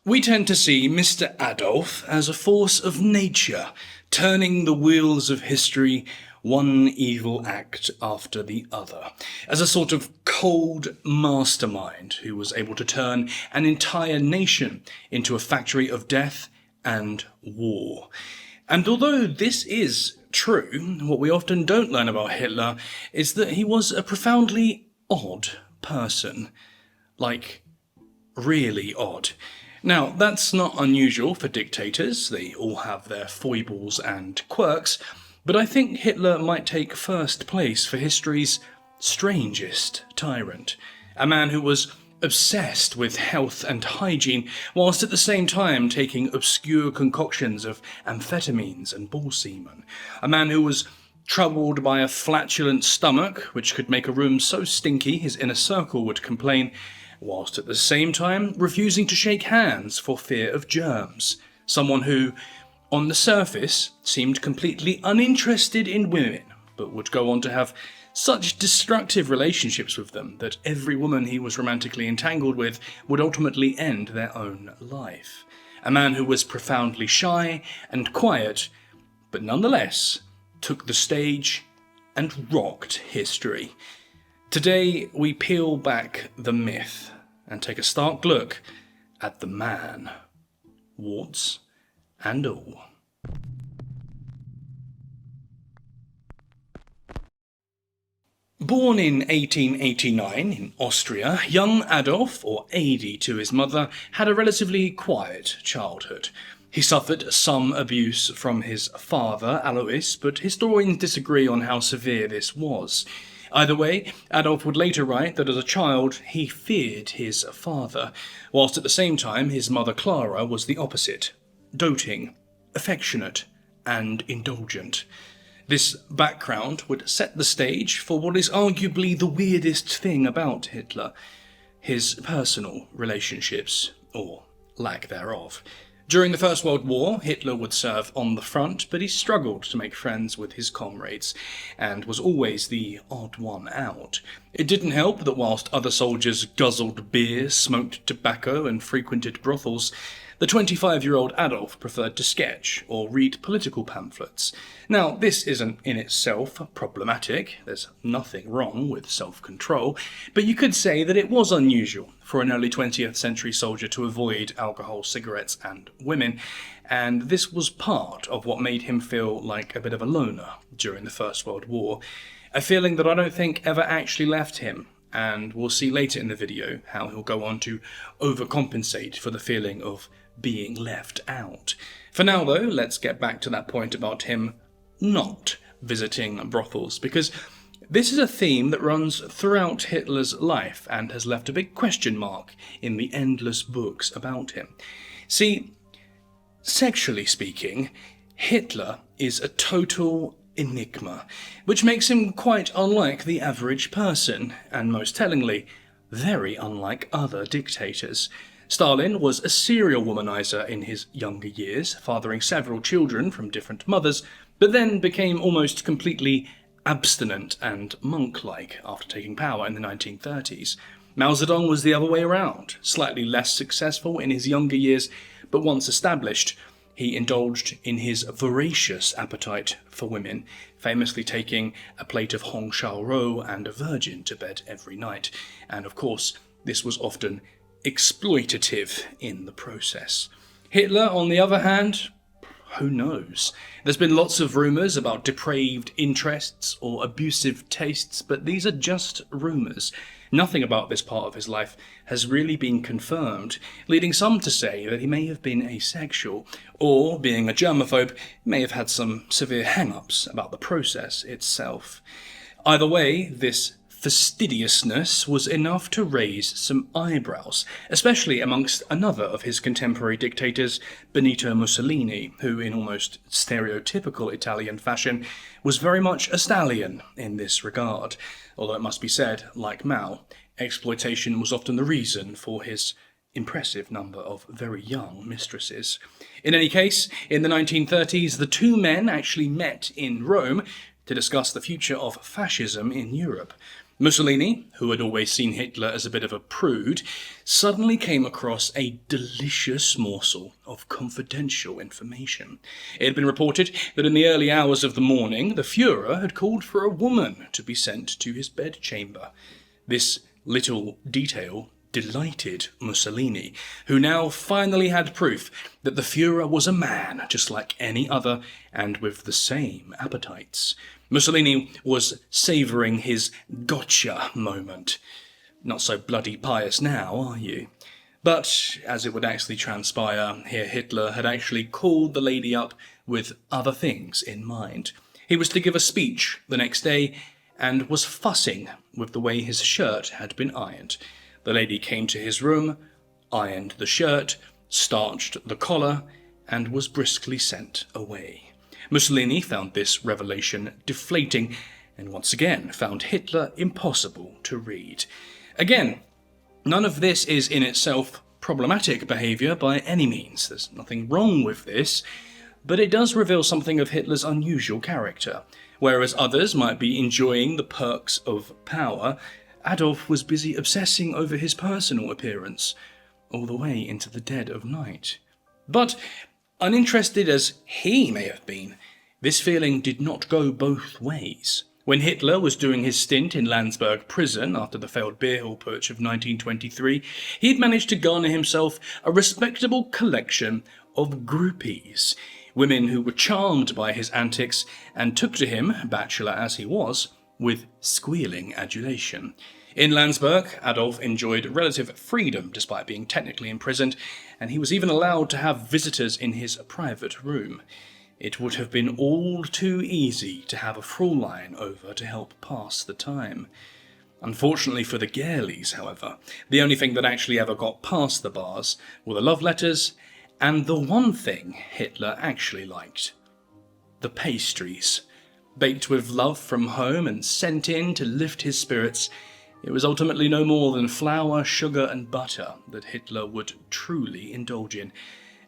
We tend to see Mr. Adolf as a force of nature, turning the wheels of history one evil act after the other, as a sort of cold mastermind who was able to turn an entire nation into a factory of death and war. And although this is true, what we often don't learn about Hitler is that he was a profoundly odd person. Like, really odd. Now, that's not unusual for dictators, they all have their foibles and quirks, but I think Hitler might take first place for history's strangest tyrant. A man who was obsessed with health and hygiene, whilst at the same time taking obscure concoctions of amphetamines and bull semen. A man who was troubled by a flatulent stomach, which could make a room so stinky his inner circle would complain, whilst at the same time refusing to shake hands for fear of germs. Someone who, on the surface, seemed completely uninterested in women, but would go on to have such destructive relationships with them that every woman he was romantically entangled with would ultimately end their own life. A man who was profoundly shy and quiet, but nonetheless took the stage and rocked history. Today, we peel back the myth and take a stark look at the man, warts and all. Born in 1889 in Austria, young Adolf, or Adi to his mother, had a relatively quiet childhood. He suffered some abuse from his father, Alois, but historians disagree on how severe this was. Either way, Adolf would later write that as a child he feared his father, whilst at the same time his mother Clara was the opposite, doting, affectionate, and indulgent. This background would set the stage for what is arguably the weirdest thing about Hitler, his personal relationships, or lack thereof. During the First World War, Hitler would serve on the front, but he struggled to make friends with his comrades, and was always the odd one out. It didn't help that whilst other soldiers guzzled beer, smoked tobacco, and frequented brothels, the 25-year-old Adolf preferred to sketch or read political pamphlets. Now, this isn't in itself problematic, there's nothing wrong with self-control, but you could say that it was unusual for an early 20th century soldier to avoid alcohol, cigarettes, and women, and this was part of what made him feel like a bit of a loner during the First World War, a feeling that I don't think ever actually left him. And we'll see later in the video how he'll go on to overcompensate for the feeling of being left out. For now though, let's get back to that point about him not visiting brothels, because this is a theme that runs throughout Hitler's life and has left a big question mark in the endless books about him. See, sexually speaking, Hitler is a total enigma, which makes him quite unlike the average person, and most tellingly, very unlike other dictators. Stalin was a serial womanizer in his younger years, fathering several children from different mothers, but then became almost completely abstinent and monk-like after taking power in the 1930s. Mao Zedong was the other way around, slightly less successful in his younger years, but once established, he indulged in his voracious appetite for women, famously taking a plate of Hong Shao Rou and a virgin to bed every night, and of course, this was often exploitative in the process. Hitler, on the other hand, who knows? There's been lots of rumours about depraved interests or abusive tastes, but these are just rumours. Nothing about this part of his life has really been confirmed, leading some to say that he may have been asexual, or, being a germaphobe, may have had some severe hang-ups about the process itself. Either way, this fastidiousness was enough to raise some eyebrows, especially amongst another of his contemporary dictators, Benito Mussolini, who, in almost stereotypical Italian fashion, was very much a stallion in this regard. Although it must be said, like Mao, exploitation was often the reason for his impressive number of very young mistresses. In any case, in the 1930s, the two men actually met in Rome to discuss the future of fascism in Europe. Mussolini, who had always seen Hitler as a bit of a prude, suddenly came across a delicious morsel of confidential information. It had been reported that in the early hours of the morning, the Fuhrer had called for a woman to be sent to his bedchamber. This little detail delighted Mussolini, who now finally had proof that the Fuhrer was a man just like any other and with the same appetites. Mussolini was savouring his gotcha moment. Not so bloody pious now, are you? But, as it would actually transpire, here Hitler had actually called the lady up with other things in mind. He was to give a speech the next day and was fussing with the way his shirt had been ironed. The lady came to his room, ironed the shirt, starched the collar, and was briskly sent away. Mussolini found this revelation deflating, and once again found Hitler impossible to read. Again, none of this is in itself problematic behaviour by any means. There's nothing wrong with this, but it does reveal something of Hitler's unusual character. Whereas others might be enjoying the perks of power, Adolf was busy obsessing over his personal appearance, all the way into the dead of night. But, uninterested as he may have been, this feeling did not go both ways. When Hitler was doing his stint in Landsberg prison after the failed beer hall putsch of 1923, he had managed to garner himself a respectable collection of groupies, women who were charmed by his antics and took to him, bachelor as he was, with squealing adulation. In Landsberg, Adolf enjoyed relative freedom despite being technically imprisoned, and he was even allowed to have visitors in his private room. It would have been all too easy to have a Fräulein over to help pass the time. Unfortunately for the Gerlis, however, the only thing that actually ever got past the bars were the love letters, and the one thing Hitler actually liked: the pastries. Baked with love from home and sent in to lift his spirits, it was ultimately no more than flour, sugar and butter that Hitler would truly indulge in,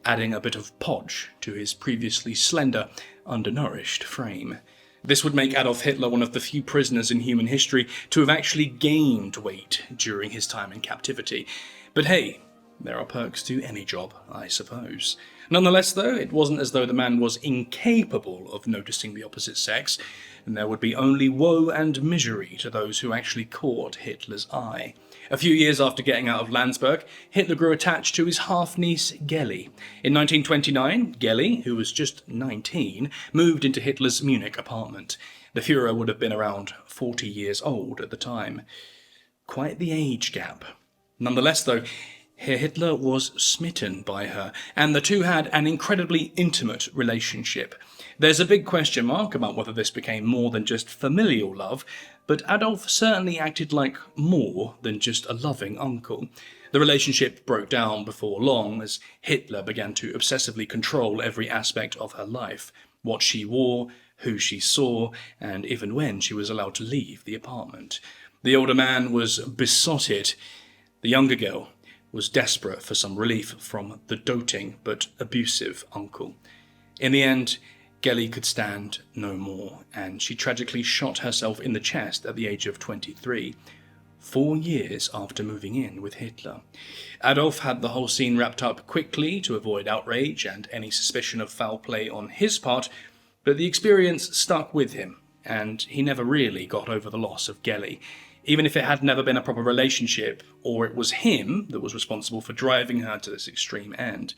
adding a bit of podge to his previously slender, undernourished frame. This would make Adolf Hitler one of the few prisoners in human history to have actually gained weight during his time in captivity. But hey, there are perks to any job, I suppose. Nonetheless, though, it wasn't as though the man was incapable of noticing the opposite sex, and there would be only woe and misery to those who actually caught Hitler's eye. A few years after getting out of Landsberg, Hitler grew attached to his half-niece Geli. In 1929, Geli, who was just 19, moved into Hitler's Munich apartment. The Führer would have been around 40 years old at the time. Quite the age gap. Nonetheless, though, Herr Hitler was smitten by her, and the two had an incredibly intimate relationship. There's a big question mark about whether this became more than just familial love, but Adolf certainly acted like more than just a loving uncle. The relationship broke down before long as Hitler began to obsessively control every aspect of her life: what she wore, who she saw, and even when she was allowed to leave the apartment. The older man was besotted. The younger girl was desperate for some relief from the doting but abusive uncle. In the end, Geli could stand no more, and she tragically shot herself in the chest at the age of 23, 4 years after moving in with Hitler. Adolf had the whole scene wrapped up quickly to avoid outrage and any suspicion of foul play on his part, but the experience stuck with him, and he never really got over the loss of Geli, even if it had never been a proper relationship, or it was him that was responsible for driving her to this extreme end.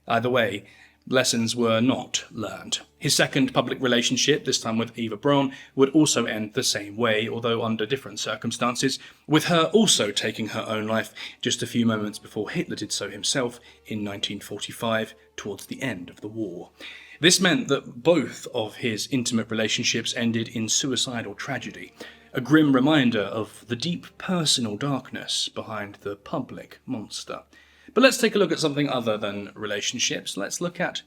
Either way, lessons were not learned. His second public relationship, this time with Eva Braun, would also end the same way, although under different circumstances, with her also taking her own life just a few moments before Hitler did so himself in 1945, towards the end of the war. This meant that both of his intimate relationships ended in suicidal tragedy, a grim reminder of the deep personal darkness behind the public monster. But let's take a look at something other than relationships. Let's look at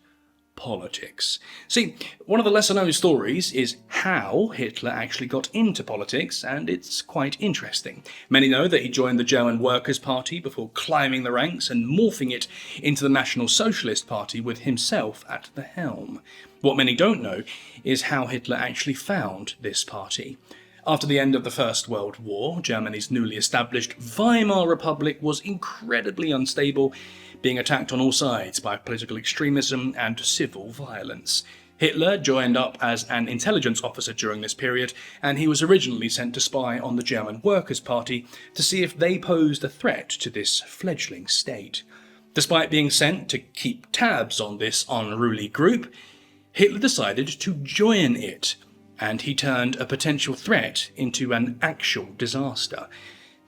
politics. See, one of the lesser-known stories is how Hitler actually got into politics, and it's quite interesting. Many know that he joined the German Workers' Party before climbing the ranks and morphing it into the National Socialist Party with himself at the helm. What many don't know is how Hitler actually found this party. After the end of the First World War, Germany's newly established Weimar Republic was incredibly unstable, being attacked on all sides by political extremism and civil violence. Hitler joined up as an intelligence officer during this period, and he was originally sent to spy on the German Workers' Party to see if they posed a threat to this fledgling state. Despite being sent to keep tabs on this unruly group, Hitler decided to join it, and he turned a potential threat into an actual disaster.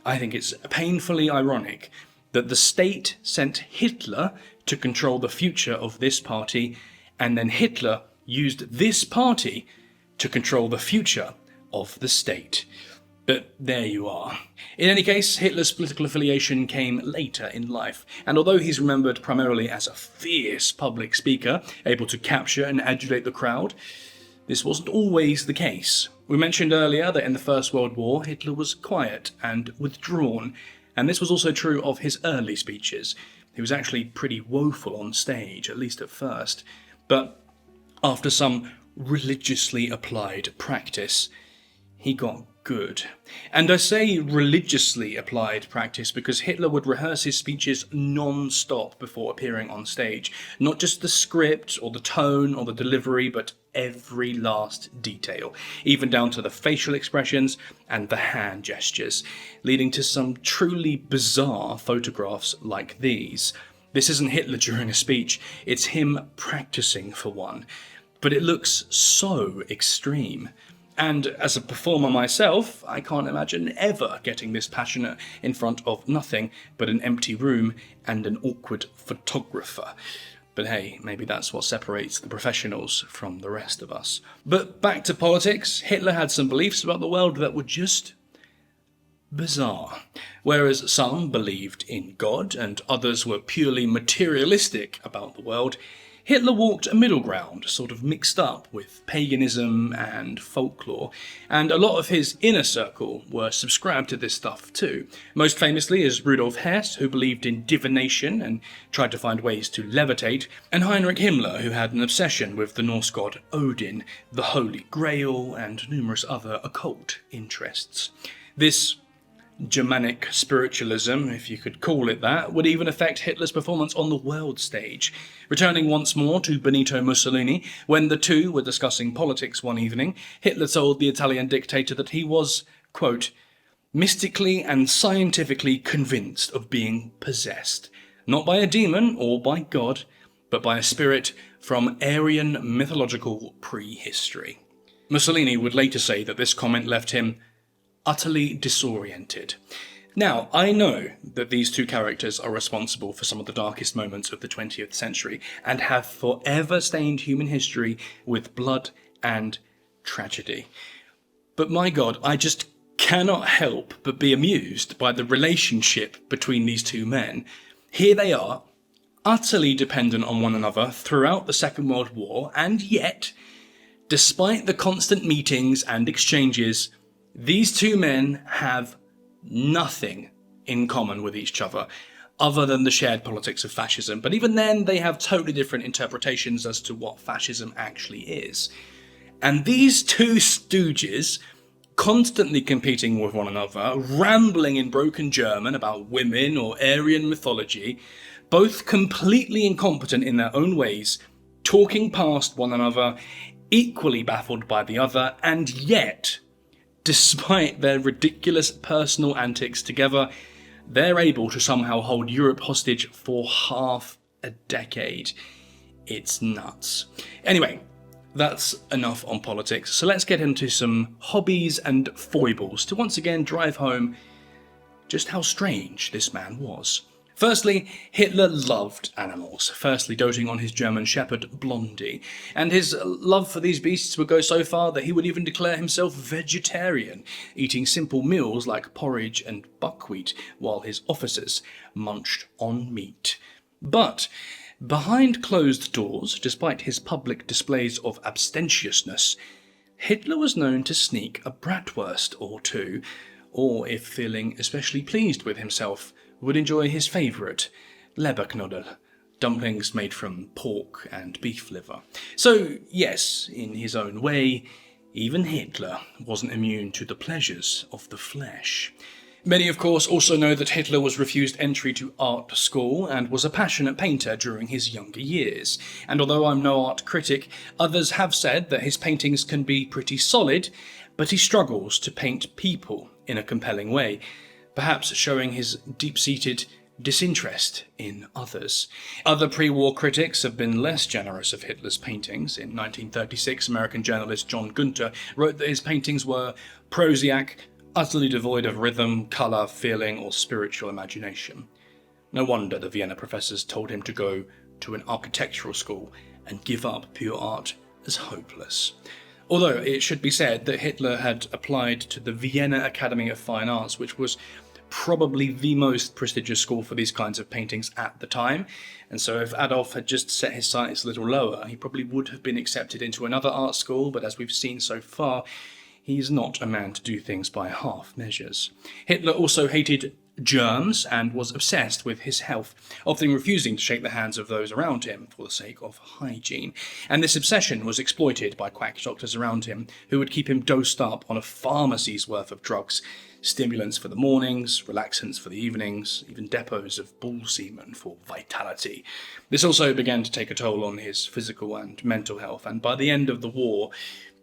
I think it's painfully ironic that the state sent Hitler to control the future of this party, and then Hitler used this party to control the future of the state. But there you are. In any case, Hitler's political affiliation came later in life, and although he's remembered primarily as a fierce public speaker, able to capture and adulate the crowd, this wasn't always the case. We mentioned earlier that in the First World War, Hitler was quiet and withdrawn, and this was also true of his early speeches. He was actually pretty woeful on stage, at least at first, but after some religiously applied practice, he got good. And I say religiously applied practice because Hitler would rehearse his speeches non-stop before appearing on stage. Not just the script or the tone or the delivery, but every last detail, even down to the facial expressions and the hand gestures, leading to some truly bizarre photographs like these. This isn't Hitler during a speech, it's him practicing for one. But it looks so extreme. And as a performer myself, I can't imagine ever getting this passionate in front of nothing but an empty room and an awkward photographer. But hey, maybe that's what separates the professionals from the rest of us. But back to politics, Hitler had some beliefs about the world that were just bizarre. Whereas some believed in God and others were purely materialistic about the world, Hitler walked a middle ground, sort of mixed up with paganism and folklore, and a lot of his inner circle were subscribed to this stuff too. Most famously is Rudolf Hess, who believed in divination and tried to find ways to levitate, and Heinrich Himmler, who had an obsession with the Norse god Odin, the Holy Grail, and numerous other occult interests. This Germanic spiritualism, if you could call it that, would even affect Hitler's performance on the world stage, returning once more to Benito Mussolini. When the two were discussing politics one evening, Hitler told the Italian dictator that he was, quote, mystically and scientifically convinced of being possessed, not by a demon or by God, but by a spirit from Aryan mythological prehistory. Mussolini would later say that this comment left him utterly disoriented. Now, I know that these two characters are responsible for some of the darkest moments of the 20th century and have forever stained human history with blood and tragedy. But my God, I just cannot help but be amused by the relationship between these two men. Here they are, utterly dependent on one another throughout the Second World War, and yet, despite the constant meetings and exchanges, these two men have nothing in common with each other, other than the shared politics of fascism. But even then, they have totally different interpretations as to what fascism actually is. And these two stooges, constantly competing with one another, rambling in broken German about women or Aryan mythology, both completely incompetent in their own ways, talking past one another, equally baffled by the other, and yet, despite their ridiculous personal antics together, they're able to somehow hold Europe hostage for half a decade. It's nuts. Anyway, that's enough on politics, so let's get into some hobbies and foibles to once again drive home just how strange this man was. Firstly, Hitler loved animals, firstly doting on his German shepherd Blondie, and his love for these beasts would go so far that he would even declare himself vegetarian, eating simple meals like porridge and buckwheat, while his officers munched on meat. But behind closed doors, despite his public displays of abstentiousness, Hitler was known to sneak a bratwurst or two, or, if feeling especially pleased with himself, would enjoy his favourite, Leberknödel, dumplings made from pork and beef liver. So, yes, in his own way, Even Hitler wasn't immune to the pleasures of the flesh. Many, of course, also know that Hitler was refused entry to art school and was a passionate painter during his younger years. And although I'm no art critic, others have said that his paintings can be pretty solid, but he struggles to paint people in a compelling way, perhaps showing his deep-seated disinterest in others. Other pre-war critics have been less generous of Hitler's paintings. In 1936, American journalist John Gunter wrote that his paintings were prosaic, utterly devoid of rhythm, colour, feeling, or spiritual imagination. No wonder the Vienna professors told him to go to an architectural school and give up pure art as hopeless. Although it should be said that Hitler had applied to the Vienna Academy of Fine Arts, which was probably the most prestigious school for these kinds of paintings at the time, and so if Adolf had just set his sights a little lower, he probably would have been accepted into another art school, but as we've seen so far, he's not a man to do things by half measures. Hitler also hated germs and was obsessed with his health, often refusing to shake the hands of those around him for the sake of hygiene. And this obsession was exploited by quack doctors around him, who would keep him dosed up on a pharmacy's worth of drugs, stimulants for the mornings, relaxants for the evenings, even depots of bull semen for vitality. This also began to take a toll on his physical and mental health, and by the end of the war,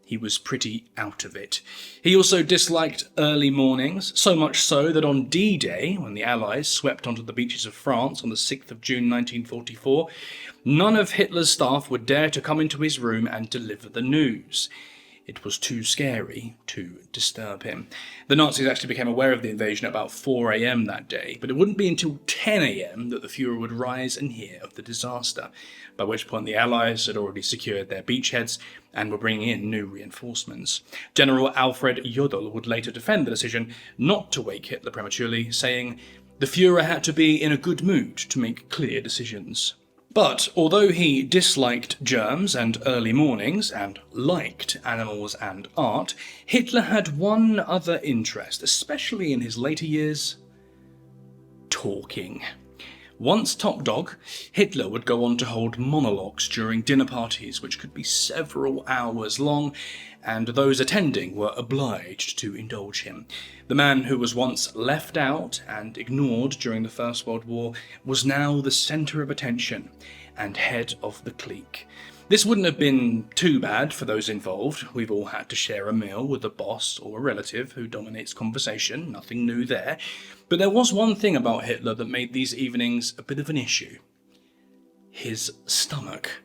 he was pretty out of it. He also disliked early mornings, so much so that on D-Day, when the Allies swept onto the beaches of France on the 6th of June 1944, none of Hitler's staff would dare to come into his room and deliver the news. It was too scary to disturb him. The Nazis actually became aware of the invasion at about 4 a.m. that day, but it wouldn't be until 10 a.m. that the Fuhrer would rise and hear of the disaster, by which point the Allies had already secured their beachheads and were bringing in new reinforcements. General Alfred Jodl would later defend the decision not to wake Hitler prematurely, saying, "The Fuhrer had to be in a good mood to make clear decisions." But although he disliked germs and early mornings, and liked animals and art, Hitler had one other interest, especially in his later years: talking. Once top dog, Hitler would go on to hold monologues during dinner parties, which could be several hours long, and those attending were obliged to indulge him. The man who was once left out and ignored during the First World War was now the centre of attention and head of the clique. This wouldn't have been too bad for those involved. We've all had to share a meal with a boss or a relative who dominates conversation, nothing new there. But there was one thing about Hitler that made these evenings a bit of an issue: his stomach.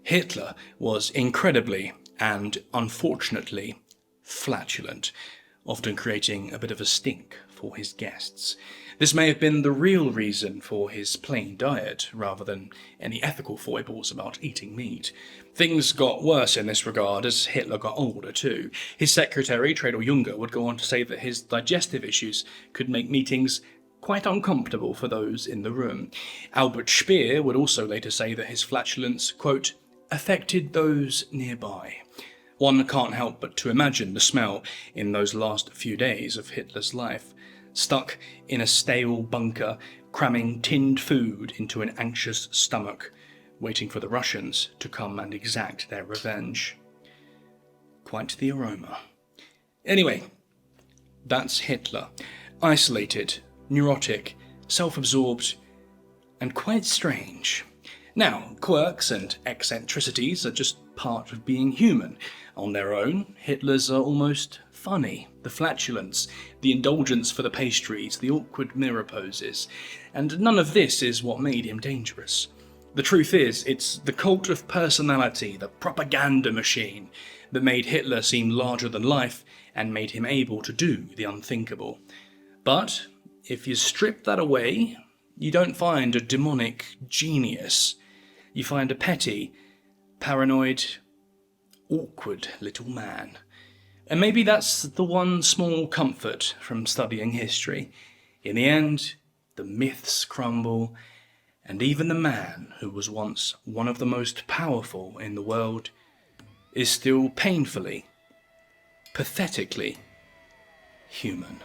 Hitler was incredibly and unfortunately flatulent, often creating a bit of a stink for his guests. This may have been the real reason for his plain diet, rather than any ethical foibles about eating meat. Things got worse in this regard as Hitler got older too. His secretary, Tredel Junger, would go on to say that his digestive issues could make meetings quite uncomfortable for those in the room. Albert Speer would also later say that his flatulence, quote, affected those nearby. One can't help but to imagine the smell in those last few days of Hitler's life, stuck in a stale bunker, cramming tinned food into an anxious stomach, waiting for the Russians to come and exact their revenge. Quite the aroma. Anyway, that's Hitler. Isolated, neurotic, self-absorbed, and quite strange. Now, quirks and eccentricities are just part of being human. On their own, Hitler's are almost funny. The flatulence, the indulgence for the pastries, the awkward mirror poses. And none of this is what made him dangerous. The truth is, it's the cult of personality, the propaganda machine, that made Hitler seem larger than life and made him able to do the unthinkable. But if you strip that away, you don't find a demonic genius. You find a petty, paranoid, awkward little man. And maybe that's the one small comfort from studying history. In the end, the myths crumble, and even the man who was once one of the most powerful in the world is still painfully, pathetically human.